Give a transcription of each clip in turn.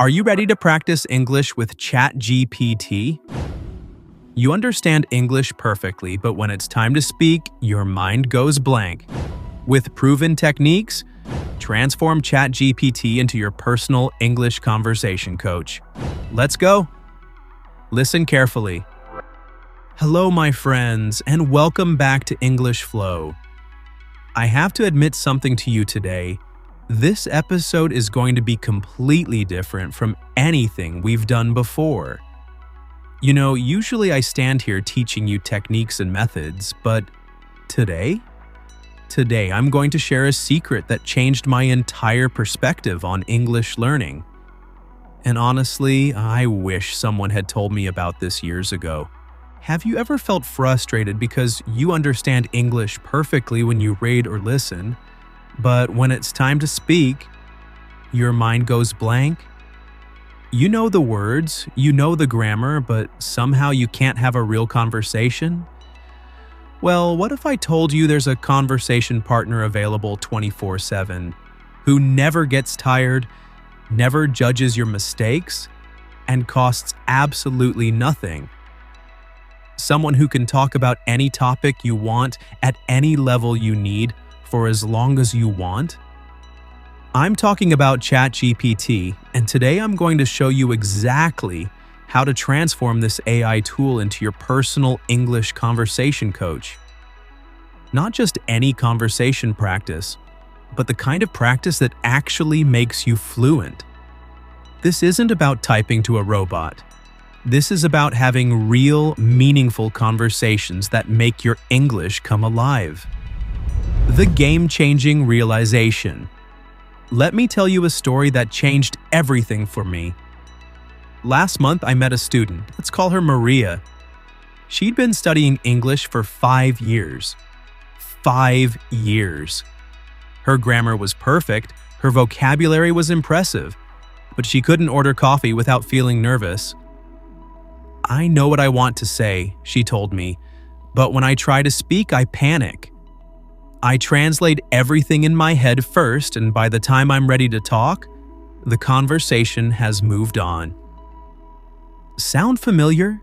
Are you ready to practice English with ChatGPT? You understand English perfectly, but when it's time to speak, your mind goes blank. With proven techniques, transform ChatGPT into your personal English conversation coach. Let's go! Listen carefully. Hello, my friends, and welcome back to English Flow. I have to admit something to you today. This episode is going to be completely different from anything we've done before. You know, usually I stand here teaching you techniques and methods, but today I'm going to share a secret that changed my entire perspective on English learning. And honestly, I wish someone had told me about this years ago. Have you ever felt frustrated because you understand English perfectly when you read or listen, but when it's time to speak, your mind goes blank? You know the words, you know the grammar, but somehow you can't have a real conversation? Well, what if I told you there's a conversation partner available 24/7, who never gets tired, never judges your mistakes, and costs absolutely nothing? Someone who can talk about any topic you want at any level you need for as long as you want? I'm talking about ChatGPT, and today I'm going to show you exactly how to transform this AI tool into your personal English conversation coach. Not just any conversation practice, but the kind of practice that actually makes you fluent. This isn't about typing to a robot. This is about having real, meaningful conversations that make your English come alive. The game-changing realization. Let me tell you a story that changed everything for me. Last month, I met a student. Let's call her Maria. She'd been studying English for 5 years. 5 years. Her grammar was perfect, her vocabulary was impressive, but she couldn't order coffee without feeling nervous. I know what I want to say, she told me, but when I try to speak, I panic. I translate everything in my head first, and by the time I'm ready to talk, the conversation has moved on. Sound familiar?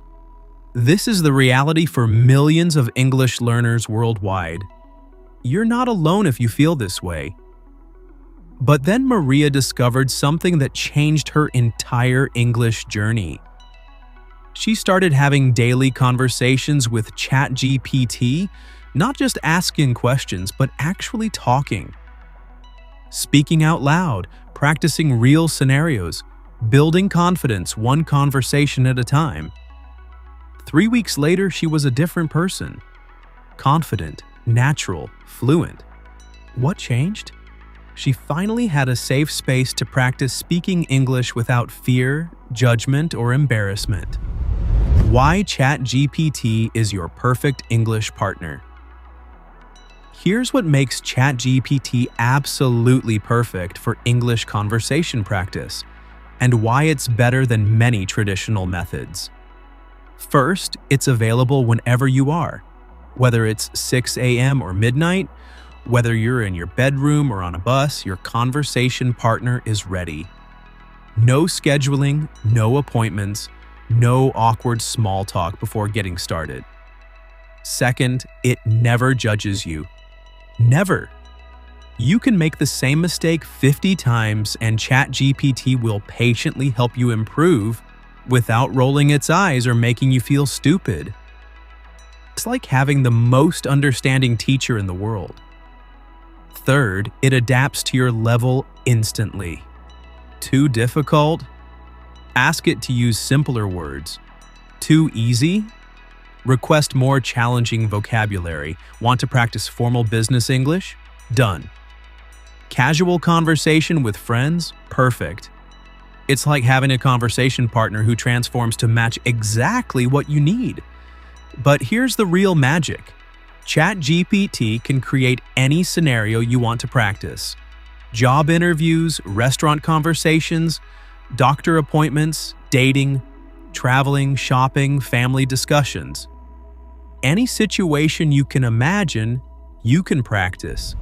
This is the reality for millions of English learners worldwide. You're not alone if you feel this way. But then Maria discovered something that changed her entire English journey. She started having daily conversations with ChatGPT, not just asking questions, but actually talking. Speaking out loud, practicing real scenarios, building confidence one conversation at a time. 3 weeks later, she was a different person. Confident, natural, fluent. What changed? She finally had a safe space to practice speaking English without fear, judgment, or embarrassment. Why ChatGPT is your perfect English partner. Here's what makes ChatGPT absolutely perfect for English conversation practice, and why it's better than many traditional methods. First, it's available whenever you are. Whether it's 6 a.m. or midnight, whether you're in your bedroom or on a bus, your conversation partner is ready. No scheduling, no appointments, no awkward small talk before getting started. Second, it never judges you. Never. You can make the same mistake 50 times and ChatGPT will patiently help you improve without rolling its eyes or making you feel stupid. It's like having the most understanding teacher in the world. Third, it adapts to your level instantly. Too difficult? Ask it to use simpler words. Too easy? Request more challenging vocabulary. Want to practice formal business English? Done. Casual conversation with friends? Perfect. It's like having a conversation partner who transforms to match exactly what you need. But here's the real magic. ChatGPT can create any scenario you want to practice. Job interviews, restaurant conversations, doctor appointments, dating, traveling, shopping, family discussions. Any situation you can imagine, you can practice.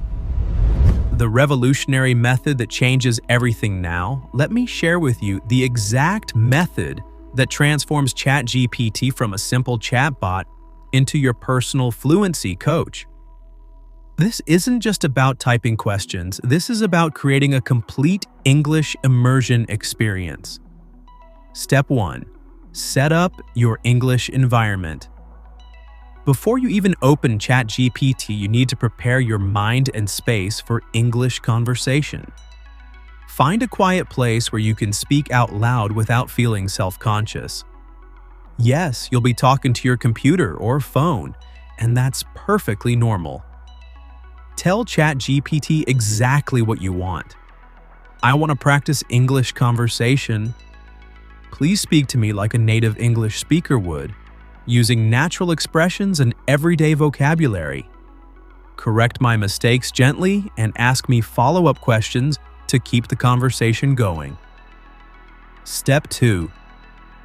the revolutionary method that changes everything now, let me share with you the exact method that transforms ChatGPT from a simple chatbot into your personal fluency coach. This isn't just about typing questions, this is about creating a complete English immersion experience. Step 1. Set up your English environment. Before you even open ChatGPT, you need to prepare your mind and space for English conversation. Find a quiet place where you can speak out loud without feeling self-conscious. Yes, you'll be talking to your computer or phone, and that's perfectly normal. Tell ChatGPT exactly what you want. I want to practice English conversation. Please speak to me like a native English speaker would, using natural expressions and everyday vocabulary. Correct my mistakes gently and ask me follow-up questions to keep the conversation going. Step 2.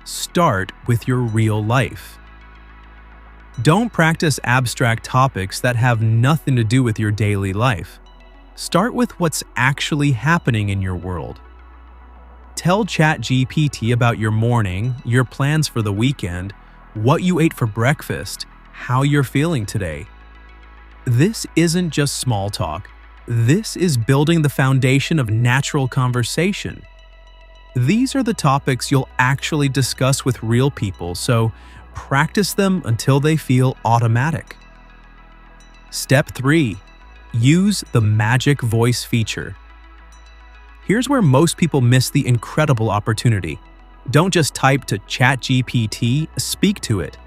Start with your real life. Don't practice abstract topics that have nothing to do with your daily life. Start with what's actually happening in your world. Tell ChatGPT about your morning, your plans for the weekend, what you ate for breakfast, how you're feeling today. This isn't just small talk. This is building the foundation of natural conversation. These are the topics you'll actually discuss with real people, so practice them until they feel automatic. Step 3. Use the magic voice feature. Here's where most people miss the incredible opportunity. Don't just type to ChatGPT, speak to it.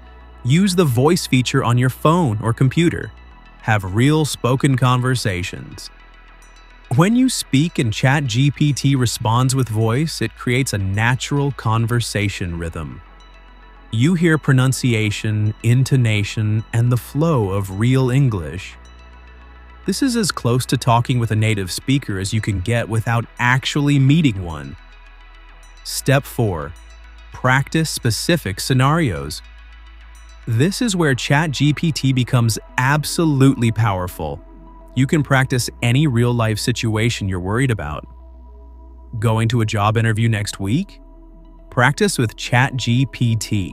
Use the voice feature on your phone or computer. Have real spoken conversations. When you speak and ChatGPT responds with voice, it creates a natural conversation rhythm. You hear pronunciation, intonation, and the flow of real English. This is as close to talking with a native speaker as you can get without actually meeting one. Step 4. Practice specific scenarios. This is where ChatGPT becomes absolutely powerful. You can practice any real-life situation you're worried about. Going to a job interview next week? Practice with ChatGPT.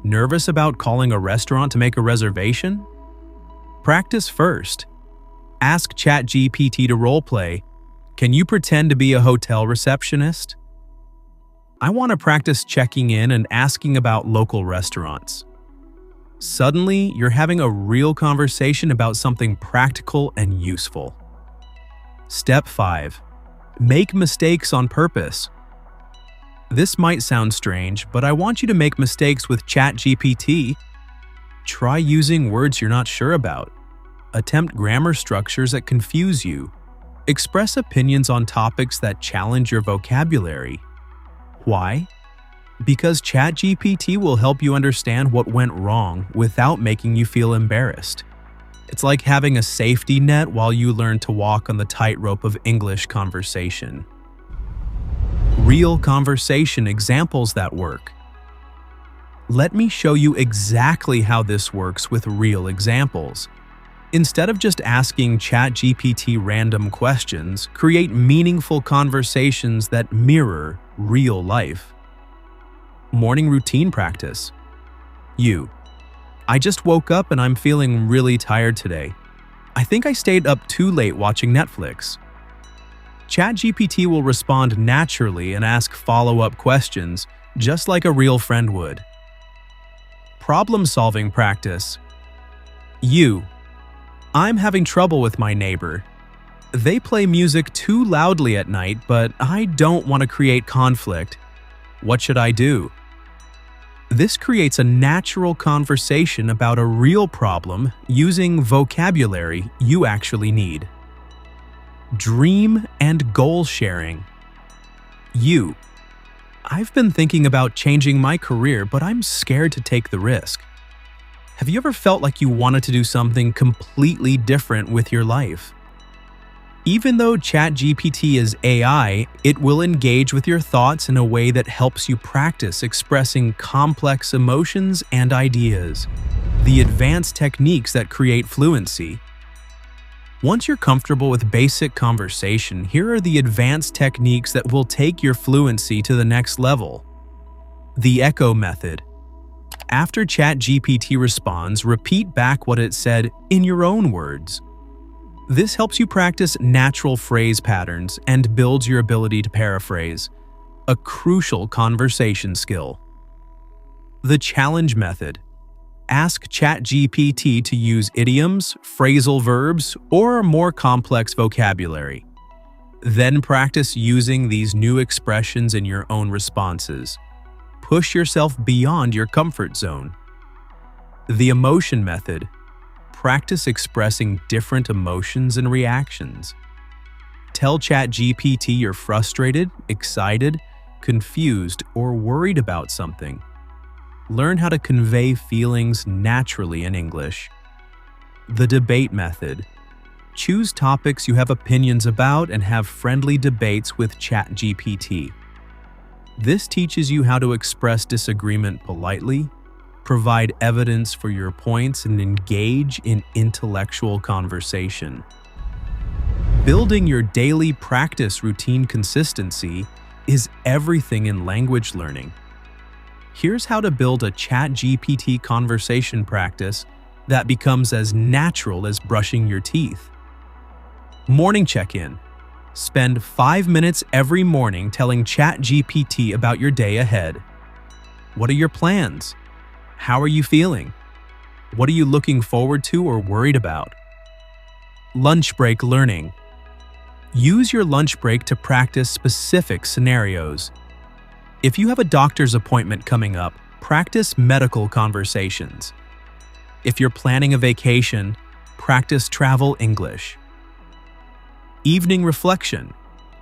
Nervous about calling a restaurant to make a reservation? Practice first. Ask ChatGPT to roleplay. Can you pretend to be a hotel receptionist? I want to practice checking in and asking about local restaurants. Suddenly, you're having a real conversation about something practical and useful. Step 5. Make mistakes on purpose. This might sound strange, but I want you to make mistakes with ChatGPT. Try using words you're not sure about. Attempt grammar structures that confuse you. Express opinions on topics that challenge your vocabulary. Why? Because ChatGPT will help you understand what went wrong without making you feel embarrassed. It's like having a safety net while you learn to walk on the tightrope of English conversation. Real conversation examples that work. Let me show you exactly how this works with real examples. Instead of just asking ChatGPT random questions, create meaningful conversations that mirror real life. Morning routine practice. I just woke up and I'm feeling really tired today. I think I stayed up too late watching Netflix. ChatGPT will respond naturally and ask follow-up questions, just like a real friend would. Problem-solving practice. I'm having trouble with my neighbor. They play music too loudly at night, but I don't want to create conflict. What should I do? This creates a natural conversation about a real problem using vocabulary you actually need. Dream and goal sharing. I've been thinking about changing my career, but I'm scared to take the risk. Have you ever felt like you wanted to do something completely different with your life? Even though ChatGPT is AI, it will engage with your thoughts in a way that helps you practice expressing complex emotions and ideas. The advanced techniques that create fluency. Once you're comfortable with basic conversation, here are the advanced techniques that will take your fluency to the next level. The echo method. After ChatGPT responds, repeat back what it said in your own words. This helps you practice natural phrase patterns and builds your ability to paraphrase, a crucial conversation skill. The challenge method. Ask ChatGPT to use idioms, phrasal verbs, or more complex vocabulary. Then practice using these new expressions in your own responses. Push yourself beyond your comfort zone. The emotion method. Practice expressing different emotions and reactions. Tell ChatGPT you're frustrated, excited, confused, or worried about something. Learn how to convey feelings naturally in English. The debate method. Choose topics you have opinions about and have friendly debates with ChatGPT. This teaches you how to express disagreement politely, provide evidence for your points, and engage in intellectual conversation. Building your daily practice routine consistency is everything in language learning. Here's how to build a ChatGPT conversation practice that becomes as natural as brushing your teeth. Morning check-in. Spend 5 minutes every morning telling ChatGPT about your day ahead. What are your plans? How are you feeling? What are you looking forward to or worried about? Lunch break learning. Use your lunch break to practice specific scenarios. If you have a doctor's appointment coming up, practice medical conversations. If you're planning a vacation, practice travel English. Evening reflection.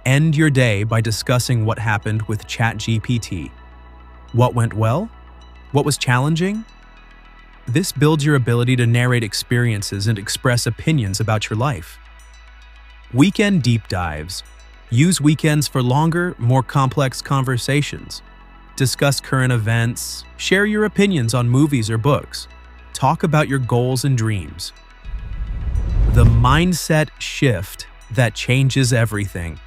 End your day by discussing what happened with ChatGPT. What went well? What was challenging? This builds your ability to narrate experiences and express opinions about your life. Weekend deep dives. Use weekends for longer, more complex conversations. Discuss current events, share your opinions on movies or books, talk about your goals and dreams. The mindset shift that changes everything.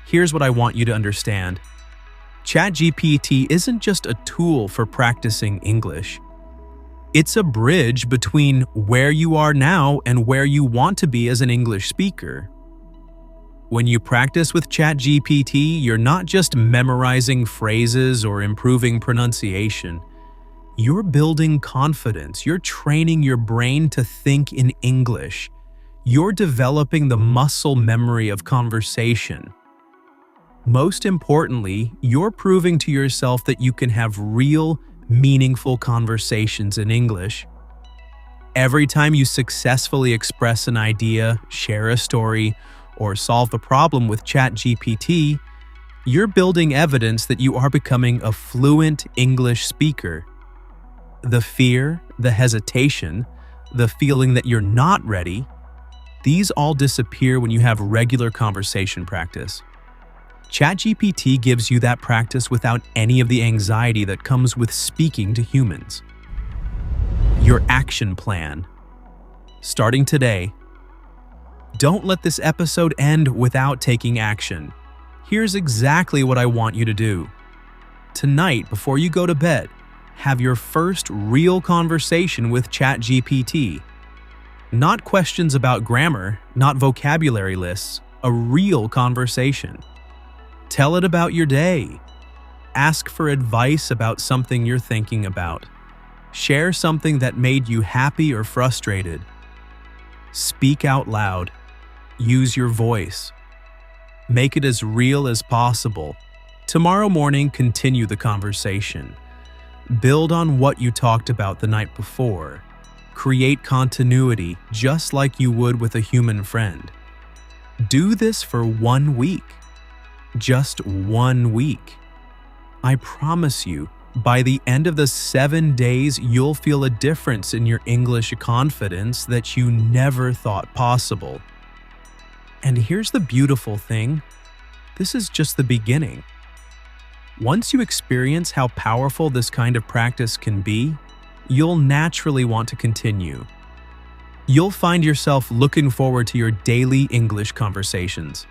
Here's what I want you to understand. ChatGPT isn't just a tool for practicing English. It's a bridge between where you are now and where you want to be as an English speaker. When you practice with ChatGPT, you're not just memorizing phrases or improving pronunciation. You're building confidence. You're training your brain to think in English. You're developing the muscle memory of conversation. Most importantly, you're proving to yourself that you can have real, meaningful conversations in English. Every time you successfully express an idea, share a story, or solve a problem with ChatGPT, you're building evidence that you are becoming a fluent English speaker. The fear, the hesitation, the feeling that you're not ready, these all disappear when you have regular conversation practice. ChatGPT gives you that practice without any of the anxiety that comes with speaking to humans. Your action plan. Starting today, don't let this episode end without taking action. Here's exactly what I want you to do. Tonight, before you go to bed, have your first real conversation with ChatGPT. Not questions about grammar, not vocabulary lists, a real conversation. Tell it about your day. Ask for advice about something you're thinking about. Share something that made you happy or frustrated. Speak out loud. Use your voice. Make it as real as possible. Tomorrow morning, continue the conversation. Build on what you talked about the night before. Create continuity just like you would with a human friend. Do this for 1 week. Just 1 week. I promise you, by the end of the 7 days, you'll feel a difference in your English confidence that you never thought possible. And here's the beautiful thing. This is just the beginning. Once you experience how powerful this kind of practice can be, you'll naturally want to continue. you'll find yourself looking forward to your daily English conversations.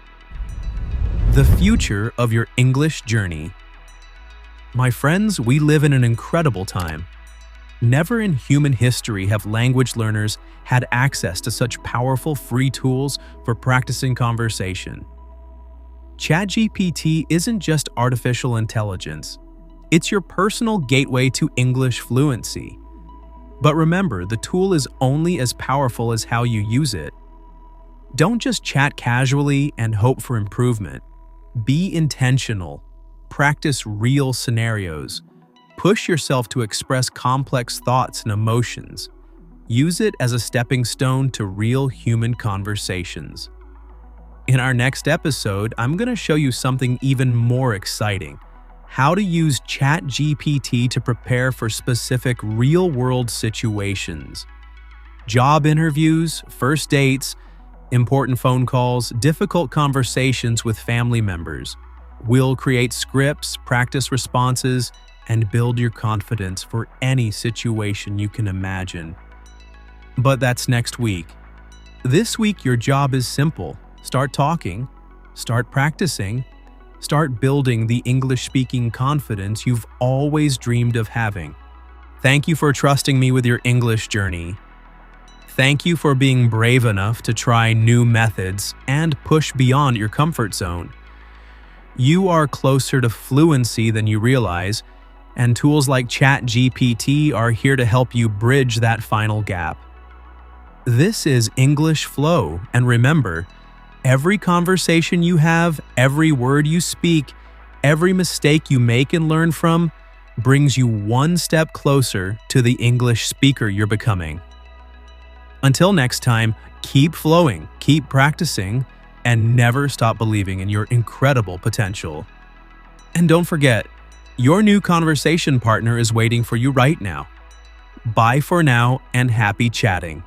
The future of your English journey. My friends, we live in an incredible time. Never in human history have language learners had access to such powerful free tools for practicing conversation. ChatGPT isn't just artificial intelligence. It's your personal gateway to English fluency. But remember, the tool is only as powerful as how you use it. Don't just chat casually and hope for improvement. Be intentional. Practice real scenarios. Push yourself to express complex thoughts and emotions. Use it as a stepping stone to real human conversations. In our next episode, I'm going to show you something even more exciting: how to use ChatGPT to prepare for specific real-world situations. Job interviews, first dates, important phone calls, difficult conversations with family members. We'll create scripts, practice responses, and build your confidence for any situation you can imagine. But that's next week. This week, your job is simple. Start talking, start practicing, start building the English-speaking confidence you've always dreamed of having. Thank you for trusting me with your English journey. Thank you for being brave enough to try new methods and push beyond your comfort zone. You are closer to fluency than you realize, and tools like ChatGPT are here to help you bridge that final gap. This is English Flow, and remember, every conversation you have, every word you speak, every mistake you make and learn from brings you one step closer to the English speaker you're becoming. Until next time, keep flowing, keep practicing, and never stop believing in your incredible potential. And don't forget, your new conversation partner is waiting for you right now. Bye for now and happy chatting.